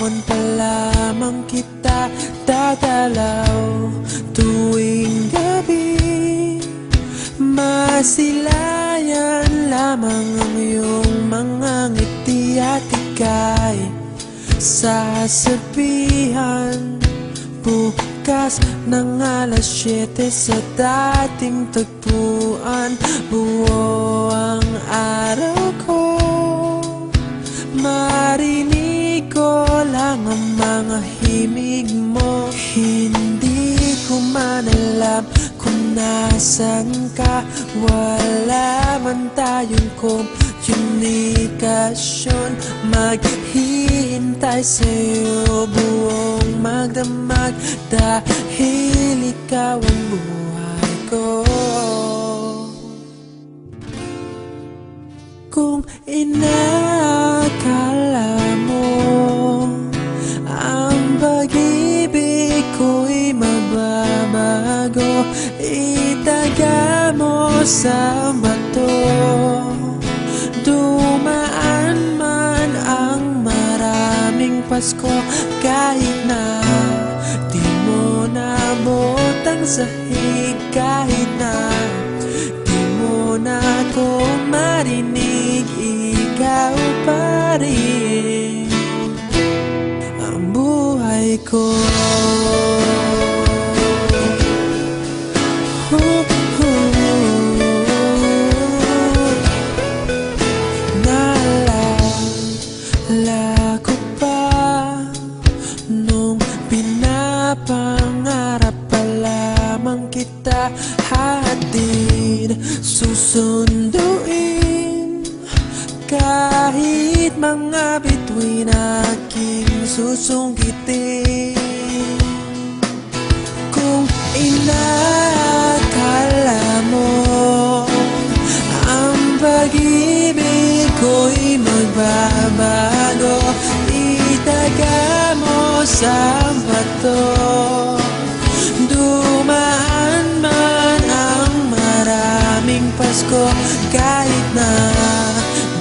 Ngayon pa lamang kita dadalaw tuwing gabi. Masilayan lamang ang iyong mga ngiti at ika'y sasabihan bukas ng alas 7 sa dating tagpuan. Buo ang araw ko, marinig ko lang ang mga himig mo. Hindi ko man alam kung nasan ka, wala man tayong komunikasyon. Maghihintay sa'yo buong magdamag dahil ikaw ang buhay ko. Kung inakala mo ang pag-ibig ko'y mababago, itaga mo sa bato. Dumaan man ang maraming Pasko, kahit na di mo naabot ang sahig, kahit na di mo na ako marinig, ikaw pa rin ang buhay ko. Naalala ko pa nung pinapangarap pa lamang kita, hatid susunduin kahit mga bituin aking susungkitin. Kung inakala mo ang pag-ibig ko'y magbabago, itaga mo sa bato. Dumaan man ang maraming Pasko, kahit na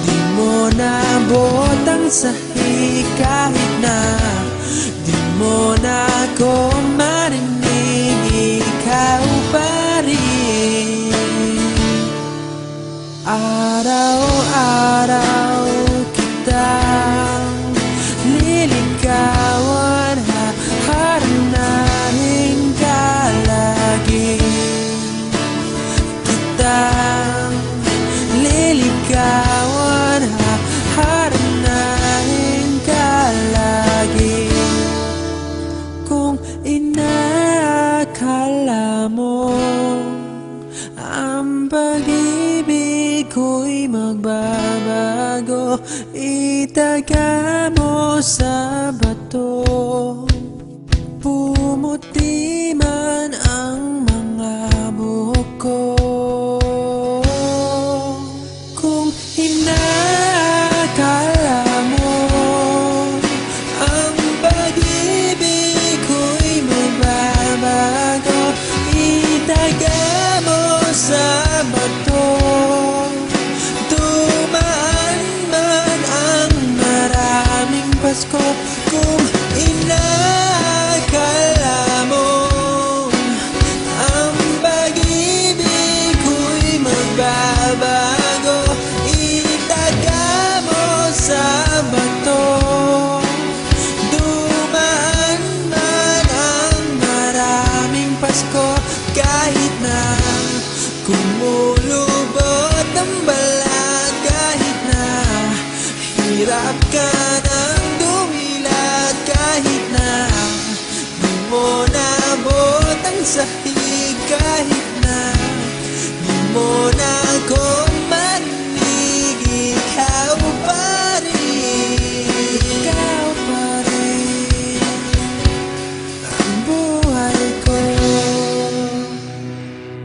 di mo naabot ang sahig, kahit na di mo na ako marinig, ikaw pa rin. Araw-araw kitang liligawan, haharanahin ka lagi. Kitang liligawan, haharanahin ka lagi. Kung inakala mo ang pag-ibig ko'y magbabago, itaga mo sa bato. Pumuti man ang mga buhok ko. Kung inakala mo ang pag-ibig ko'y magbabago, itaga mo sa bato. Dumaan man ang maraming Pasko, kung inakala mo ang pag-ibig ko'y magbabago, itaga mo sa bato. Dumaan man ang maraming Pasko, kahit na kumulubot ang balat, kahit na hirap ka ng dumilat, kahit na di mo naabot ang sahig, kahit na di mo na ako